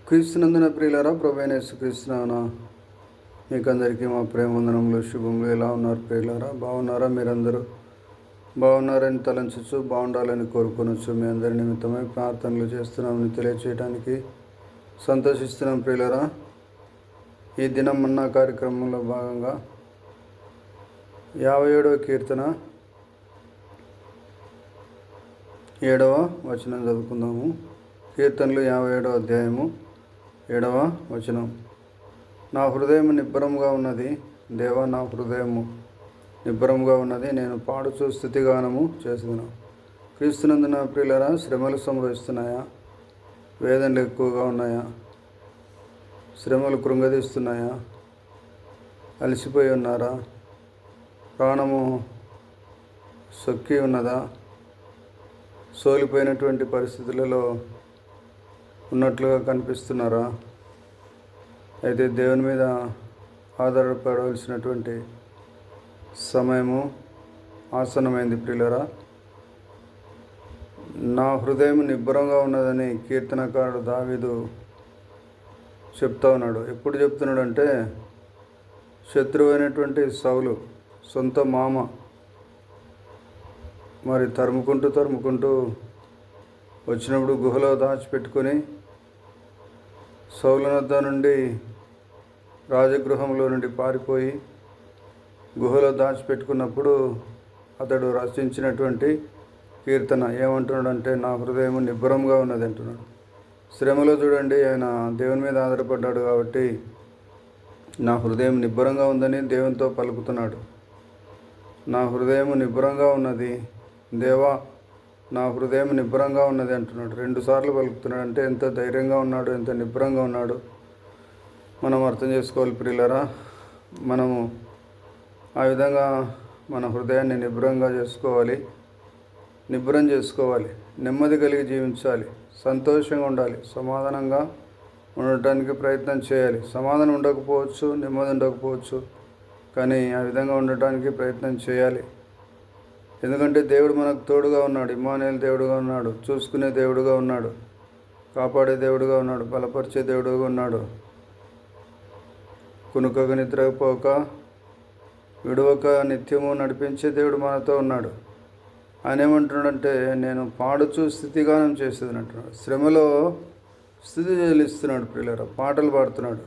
క్రీస్తునందున ప్రియులారా, ప్రభువైన యేసుక్రీస్తునామమున మీకందరికీ మా ప్రేమ వందనములు, శుభములు. ఎలా ఉన్నారు ప్రియులారా? బాగున్నారా? మీరందరూ బాగున్నారని తలంచచ్చు, బాగుండాలని కోరుకొనొచ్చు. మీ అందరి నిమిత్తమై ప్రార్థనలు చేస్తున్నామని తెలియచేయడానికి సంతోషిస్తున్నాం ప్రియులారా. ఈ దినం మన్నా కార్యక్రమంలో భాగంగా 57వ కీర్తన 7వ వచనం చదువుకుందాము. కీర్తనలు 57వ అధ్యాయము 7వ వచనం. నా హృదయం నిబ్బరంగా ఉన్నది, దేవా నా హృదయము నిబ్బరంగా ఉన్నది, నేను పాడుచు స్తుతిగానము చేస్తున్నాను. క్రీస్తునందున ప్రియులారా, శ్రమలు సంభవిస్తున్నాయా? వేదనలు ఎక్కువగా ఉన్నాయా? శ్రమలు కృంగదీస్తున్నాయా? అలసిపోయి ఉన్నారా? ప్రాణము సొక్కి ఉన్నదా? సోలిపోయినటువంటి పరిస్థితులలో ఉన్నట్లుగా కనిపిస్తున్నారా? అయితే దేవుని మీద ఆధారపడవలసినటువంటి సమయము ఆసన్నమైంది ప్రియులారా. నా హృదయం నిబ్బరంగా ఉన్నదని కీర్తనకారుడు దావీదు చెప్తా ఉన్నాడు. ఎప్పుడు చెప్తున్నాడు అంటే, శత్రువు అయినటువంటి సౌలు సొంత మామ మరి తరుముకుంటూ వచ్చినప్పుడు గుహలో దాచిపెట్టుకొని సౌలు వద్ద నుండి రాజగృహంలో నుండి పారిపోయి గుహలో దాచిపెట్టుకున్నప్పుడు అతడు రచించినటువంటి కీర్తన ఏమంటున్నాడంటే, నా హృదయం నిబ్బరంగా ఉన్నది అంటున్నాడు. శ్రమలో చూడండి, ఆయన దేవుని మీద ఆధారపడ్డాడు కాబట్టి నా హృదయం నిబ్బరంగా ఉందని దేవునితో పలుకుతున్నాడు. నా హృదయం నిబ్బరంగా ఉన్నది, దేవా నా హృదయం నిబ్బరంగా ఉన్నది అంటున్నాడు. 2 సార్లు పలుకుతున్నాడు. అంటే ఎంత ధైర్యంగా ఉన్నాడు, ఎంత నిబ్బరంగా ఉన్నాడు మనం అర్థం చేసుకోవాలి ప్రియులారా. మనము ఆ విధంగా మన హృదయాన్ని నిబ్బరం చేసుకోవాలి, నెమ్మది కలిగి జీవించాలి, సంతోషంగా ఉండాలి, సమాధానంగా ఉండటానికి ప్రయత్నం చేయాలి. సమాధానం ఉండకపోవచ్చు, నెమ్మది ఉండకపోవచ్చు, కానీ ఆ విధంగా ఉండటానికి ప్రయత్నం చేయాలి. ఎందుకంటే దేవుడు మనకు తోడుగా ఉన్నాడు, ఇమ్మానుయేలు దేవుడుగా ఉన్నాడు, చూసుకునే దేవుడుగా ఉన్నాడు, కాపాడే దేవుడుగా ఉన్నాడు, బలపరిచే దేవుడుగా ఉన్నాడు. కునుకగా నిద్రపోక విడవక నిత్యము నడిపించే దేవుడు మనతో ఉన్నాడు. ఆయన ఏమంటున్నాడంటే, నేను పాడుచు స్తుతిగానం చేసేది అంటున్నాడు. శ్రమలో స్తుతి చెల్లిస్తున్నాడు ప్రియులారా, పాటలు పాడుతున్నాడు.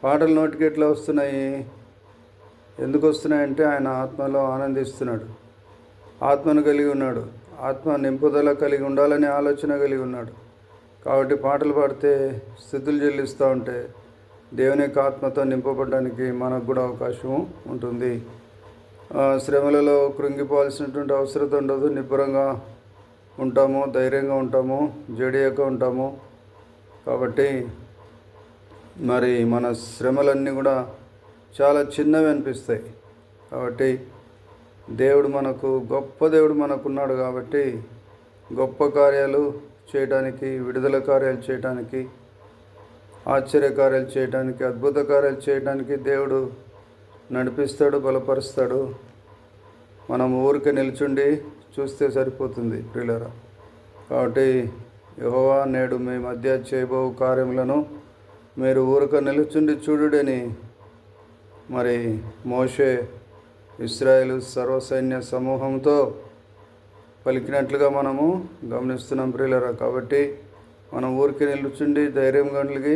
పాటలు నోటికి ఎట్లా వస్తున్నాయి? ఎందుకు వస్తున్నాయంటే ఆయన ఆత్మలో ఆనందిస్తున్నాడు, ఆత్మను కలిగి ఉన్నాడు, ఆత్మ నింపుదల కలిగి ఉండాలని ఆలోచన కలిగి ఉన్నాడు. కాబట్టి పాటలు పాడితే, స్తుతులు చెల్లిస్తూ ఉంటే దేవుని యొక్క ఆత్మతో నింపబడడానికి మనకు కూడా అవకాశం ఉంటుంది. శ్రమలలో కృంగిపోవాల్సినటువంటి అవసరం ఉండదు. నిబ్బరంగా ఉంటాము, ధైర్యంగా ఉంటాము, జడియక ఉంటాము. కాబట్టి మరి మన శ్రమలన్నీ కూడా చాలా చిన్నవి అనిపిస్తాయి. కాబట్టి గొప్ప దేవుడు మనకున్నాడు. కాబట్టి గొప్ప కార్యాలు చేయడానికి, విడుదల కార్యాలు చేయడానికి, ఆశ్చర్య కార్యాలు చేయడానికి, అద్భుత కార్యాలు చేయడానికి దేవుడు నడిపిస్తాడు, బలపరుస్తాడు. మనం ఊరికే నిల్చుండి చూస్తే సరిపోతుంది ప్రియులారా. కాబట్టి యెహోవా నేడు మీ మధ్య చేయబో కార్యములను మీరు ఊరిక నిలుచుండి చూడుడని మరి మోషే ఇశ్రాయేలు సర్వసైన్య సమూహంతో పలికినట్లుగా మనము గమనిస్తున్నాం ప్రియులారా. కాబట్టి మనం ఊరికి నిలుచుండి ధైర్యం కలిగి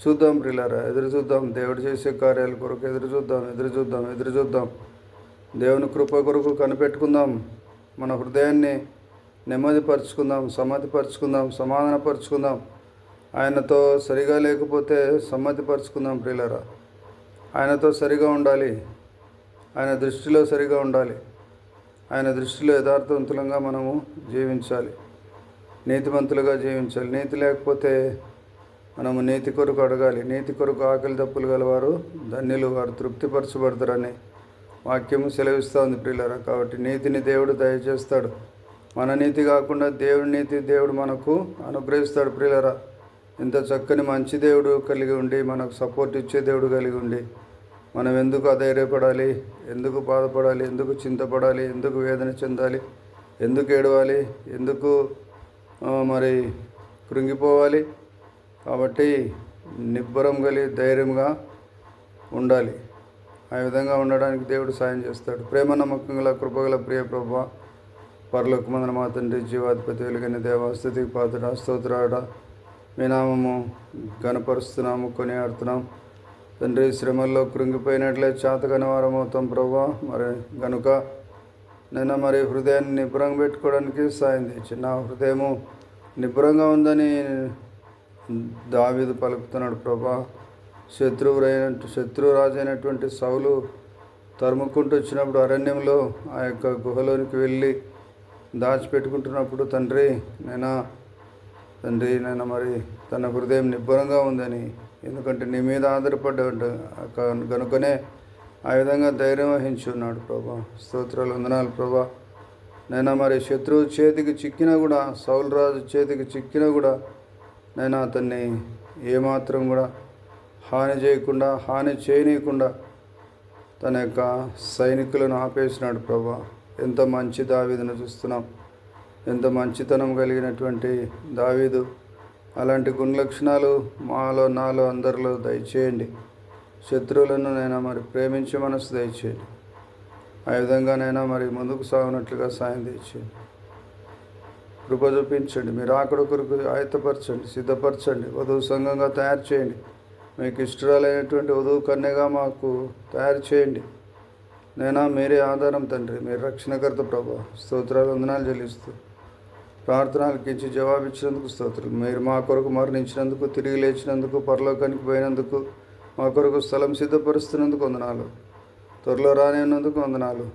చూద్దాం ప్రియులారా, ఎదురు చూద్దాం. దేవుడు చేసే కార్యాల కొరకు ఎదురు చూద్దాం. దేవుని కృప కొరకు కనిపెట్టుకుందాం. మన హృదయాన్ని నెమ్మదిపరుచుకుందాం, సమాధానపరుచుకుందాం. ఆయనతో సరిగా లేకపోతే సమ్మతిపరుచుకుందాం ప్రియులారా. ఆయనతో సరిగా ఉండాలి, ఆయన దృష్టిలో సరిగా ఉండాలి, ఆయన దృష్టిలో యథార్థవంతులంగా మనము జీవించాలి, నీతిమంతులుగా జీవించాలి. నీతి లేకపోతే మనము నీతి కొరకు అడగాలి. నీతి కొరకు ఆకలి దప్పులు గలవారు ధన్యులు, వారు తృప్తిపరచబడతారని వాక్యము సెలవిస్తూ ఉంది ప్రియులారా. కాబట్టి నీతిని దేవుడు దయచేస్తాడు. మన నీతి కాకుండా దేవుడి నీతి దేవుడు మనకు అనుగ్రహిస్తాడు ప్రియులారా. ఇంత చక్కని మంచి దేవుడు కలిగి ఉండి, మనకు సపోర్ట్ ఇచ్చే దేవుడు కలిగి ఉండి, మనం ఎందుకు అధైర్యపడాలి, ఎందుకు బాధపడాలి, ఎందుకు చింతపడాలి, ఎందుకు వేదన చెందాలి, ఎందుకు ఏడవాలి, ఎందుకు మరి కృంగిపోవాలి? కాబట్టి నిబ్బరం కలిగి ధైర్యంగా ఉండాలి. ఆ విధంగా ఉండడానికి దేవుడు సాయం చేస్తాడు. ప్రేమ నమ్మకం గల కృపగల ప్రియ ప్రభువా, పరలోకమందున మా తండ్రి, జీవాధిపతి, వెలుగైన దేవ, స్తుతికి పాత్రుడా, స్తోత్రాడా, మీ నామము గణపరుస్తున్నాము, కొనియాడుతున్నాం తండ్రి. శ్రమల్లో కృంగిపోయినట్లే చేతకని వారం అవుతాం ప్రభువా. మరి గనుక నేను మరి హృదయాన్ని నిబ్బరంగా పెట్టుకోవడానికి సాయం తెచ్చి, నా హృదయము నిబ్బరంగా ఉందని దావీదు పలుకుతున్నాడు ప్రభా. శత్రురాజు అయినటువంటి సౌలు తరుముకుంటూ వచ్చినప్పుడు అరణ్యంలో ఆ యొక్క గుహలోనికి వెళ్ళి దాచిపెట్టుకుంటున్నప్పుడు తండ్రి నేను మరి తన హృదయం నిబ్బరంగా ఉందని, ఎందుకంటే నీ మీద ఆధారపడ్డాడు కనుకనే ఆ విధంగా ధైర్యం వహించి ఉన్నాడు ప్రభా. స్తోత్రాలు, వందనాలు ప్రభా. మరి శత్రువు చేతికి చిక్కినా కూడా, సౌలు రాజు చేతికి చిక్కినా కూడా అతన్ని ఏమాత్రం కూడా హాని చేయనీయకుండా తన యొక్క సైనికులను ఆపేసినాడు ప్రభా. ఎంత మంచి దావీదును చూస్తున్నాం, ఎంత మంచితనం కలిగినటువంటి దావీదు. అలాంటి గుణలక్షణాలు మాలో, నాలో, అందరిలో దయచేయండి. శత్రువులను మరి ప్రేమించే మనసు దయచేయండి. ఆ విధంగా మరి ముందుకు సాగునట్లుగా సాయం దయచేయండి. కృప చూపించండి. మీరు ఆకడ కొరకు ఆయత్తపరచండి, సిద్ధపరచండి. వధువు సంఘంగా తయారు చేయండి. మీకు ఇష్టరాలైనటువంటి వధువు కన్యగా మాకు తయారు చేయండి. మీరే ఆధారం తండ్రి, మీరు రక్షణకర్త ప్రభా. స్తోత్రాలు, వందనాలు చెల్లిస్తూ ప్రార్థనలకు ఇచ్చి జవాబిచ్చినందుకు స్తోత్రాలు. మీరు మా కొరకు మరణించినందుకు, తిరిగి లేచినందుకు, పరలోకానికి పోయినందుకు, మా కొరకు స్థలం సిద్ధపరుస్తున్నందుకు వందనాలు. త్వరలో రానిన్నందుకు వందనాలు.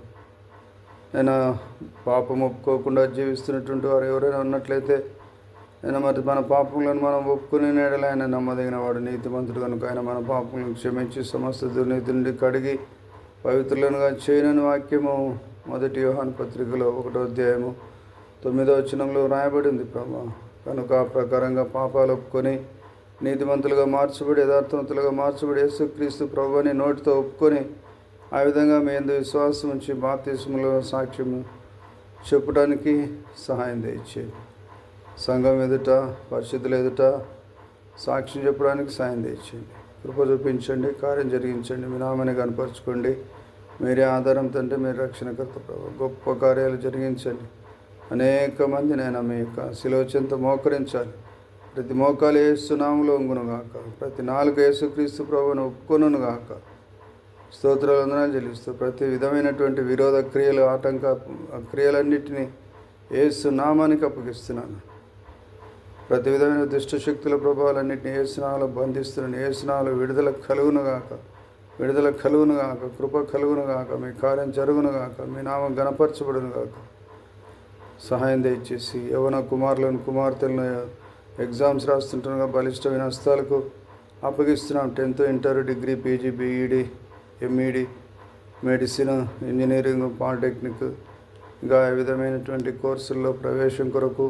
పాపం ఒప్పుకోకుండా జీవిస్తున్నటువంటి వారు ఎవరైనా ఉన్నట్లయితే మరి మన పాపములను మనం ఒప్పుకునే నేడలు ఆయన నమ్మదగిన వాడు, నీతిమంతుడు కనుక ఆయన మన పాపములను క్షమించి సమస్త దుర్నీతి నుండి కడిగి పవిత్రులనుగా చేయనని వాక్యము 1 యోహాను పత్రికలో 1వ అధ్యాయము 9వ వచనంలో రాయబడింది ప్రభా. కనుక ఆ ప్రకారంగా పాపాలు ఒప్పుకొని నీతిమంతులుగా మార్చబడి, యథార్థవంతులుగా మార్చబడి, యేసుక్రీస్తు ప్రభువుని నోటితో ఒప్పుకొని ఆ విధంగా మీ యందు విశ్వాసం ఉంచి బాప్తిస్మలో సాక్ష్యము చెప్పడానికి సహాయం దయచేయండి. సంఘం ఎదుట, పరిశుద్ధుల ఎదుట సాక్ష్యం చెప్పడానికి సాయం దయచేయండి. కృప చూపించండి, కార్యం జరిగించండి. మీ నామాన్ని కనపరచుకోండి. మీరే ఆధారం తండ్రి, మీరు రక్షణకర్త ప్రభు. గొప్ప కార్యాలు జరిగించండి. అనేక మంది మీ యొక్క శిలువ చెంత మోకరించాలి. ప్రతి మోకాలు యేసు నామములో వంగునుగాక, ప్రతి నాలుక యేసుక్రీస్తు ప్రభువును ఒప్పుకొనుగాక. స్తోత్రాలు, వందనాలు చెల్లిస్తూ ప్రతి విధమైనటువంటి విరోధ క్రియలు, ఆటంక క్రియలన్నింటినీ యేసు నామానికి అప్పగిస్తున్నాను. ప్రతి విధమైన దుష్టశక్తుల ప్రభావాలన్నింటినీ యేసునామములో బంధిస్తున్నాను. యేసునామములో విడుదల కలుగునుగాక, కృప కలుగునుగాక, మీ కార్యం జరుగునుగాక, మీ నామం గణపరచబడునుగాక. సహాయం దయచేసి యవన కుమారులను, కుమార్తెలను ఎగ్జామ్స్ రాస్తుండగా బలిష్టమైన హస్తాలకు అప్పగిస్తున్నాం. 10th, inter, degree, PG, BEd, MEd, medicine, engineering, polytechnic, ఇంకా ఏ విధమైనటువంటి కోర్సుల్లో ప్రవేశం కొరకు,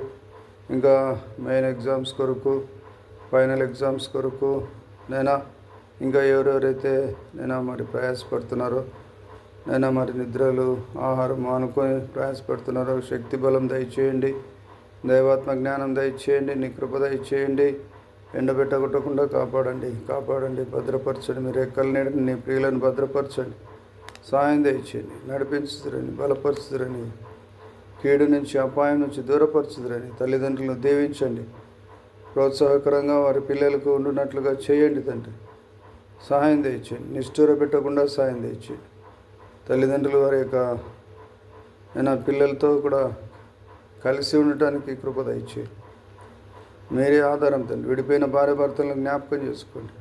ఇంకా మెయిన్ ఎగ్జామ్స్ కొరకు, ఫైనల్ ఎగ్జామ్స్ కొరకు ఇంకా ఎవరెవరైతే మరి ప్రయాసపడుతున్నారో మరి నిద్రలు, ఆహారం మానుకొని ప్రయాసపడుతున్నారో శక్తి బలం దయచేయండి. దైవాత్మ జ్ఞానం దయచేయండి. నీ కృప దయచేయండి. ఎండబెట్టగొట్టకుండా కాపాడండి, భద్రపరచండి. మీరు ఎక్కల నీడని నీ ప్రియులను భద్రపరచండి. సాయం దయచేయండి. నడిపించుదురని, బలపరచుదురని, కీడు నుంచి, అపాయం నుంచి దూరపరచుదురని తల్లిదండ్రులను దీవించండి. ప్రోత్సాహకరంగా వారి పిల్లలకు ఉండునట్లుగా చేయండి తండ్రి. సహాయం దయచేయండి. నిష్ఠూర పెట్టకుండా సాయం దయచేయండి. తల్లిదండ్రులు వారి యొక్క పిల్లలతో కూడా కలిసి ఉండటానికి కృప దయచేయండి. మీరే ఆధారం తండ్రి. విడిపోయిన భార్య భర్తలను జ్ఞాపకం చేసుకోండి.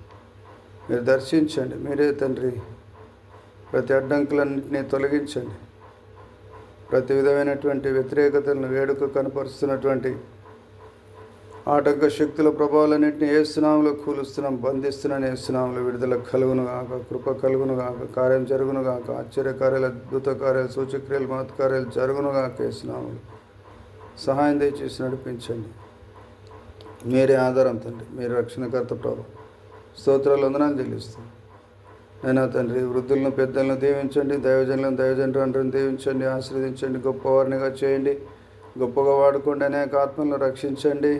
మీరు దర్శించండి. మీరే తండ్రి ప్రతి అడ్డంకులన్నింటినీ తొలగించండి. ప్రతి విధమైనటువంటి వ్యతిరేకతలను వేడుక కనపరుస్తున్నటువంటి ఆటంక శక్తుల ప్రభావాలన్నింటినీ యేసునామములో కూలుస్తున్నాం, బంధిస్తున్నాను. యేసునామములో విడుదల కలుగునుగాక, కృప కలుగునుగాక, కార్యం జరుగునుగాక, ఆశ్చర్యకార్యాలు, అద్భుత కార్యాలు, సూచక్రియలు, మహత్కార్యాలు జరుగునుగాక. యేసునామములో సహాయం దయచేసి నడిపించండి. మీరే ఆధారం తండ్రి, మీరు రక్షణకర్త ప్రభు. స్తోత్రాలు, వందనాలు చెల్లిస్తాను. తండ్రి వృద్ధులను, పెద్దలను దీవించండి. దైవజనులను దీవించండి, ఆశీర్వదించండి. గొప్పవారినిగా చేయండి. గొప్పగా వాడుకోండి. అనేక ఆత్మలను రక్షించండి.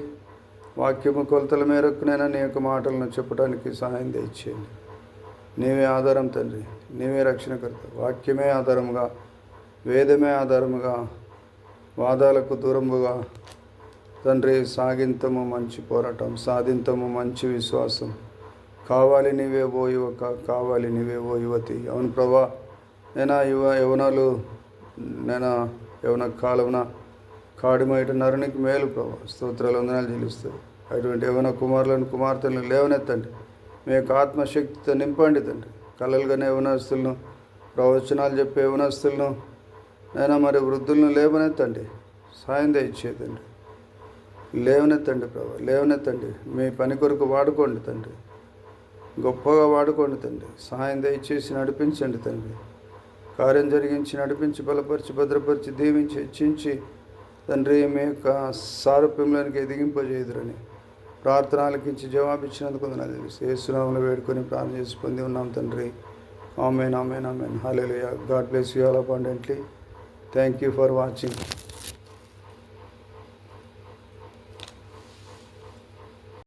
వాక్యము కొలతల మేరకునైనా నీ యొక్క మాటలను చెప్పడానికి సహాయం దయచేయండి. నీవే ఆధారం తండ్రి, నీవే రక్షణకర్త. వాక్యమే ఆధారముగా, వేదమే ఆధారముగా, వాదాలకు దూరముగా తండ్రి సాగింతము మంచి పోరాటం, సాధింతము మంచి విశ్వాసం. కావాలి నీవే ఓ యువక, కావాలి నీవే ఓ యువతి. అవును ప్రభా, నేను యవనాలు నేను యవన కాలమున కాడిమైట నరునికి మేలు ప్రభా. స్తోత్రాలు వందనాలు చెల్లిస్తారు. అటువంటి యవన కుమారులను కుమార్తెలను లేవనెత్తండి. మీ యొక్క ఆత్మశక్తితో నింపండి తండ్రి. కలలుగానే యవనస్తులను, ప్రవచనాలు చెప్పే యవనస్తులను నేను మరి వృద్ధులను లేవనెత్తండి. సాయం దయచేదండి. లేవనెత్తండి ప్రభా, లేవనెత్తండి. మీ పని కొరకు వాడుకోండి తండ్రి, గొప్పగా వాడుకోండి తండ్రి. సహాయం దయచేసి నడిపించండి తండ్రి. కార్యం జరిగించి నడిపించి బలపరిచి భద్రపరిచి దీవించి హెచ్చించి తండ్రి మీ యొక్క సారూప్యంలోనికి ఎదిగింపజేయుదురని ప్రార్థనలకు ఇచ్చి జవాబిచ్చినందుకు వందనాలు తెలుసు. యేసునామములో వేడుకొని ప్రార్థన చేసి పొంది ఉన్నాం తండ్రి. Amen, amen, amen. Hallelujah. God bless you all abundantly. Thank you for watching.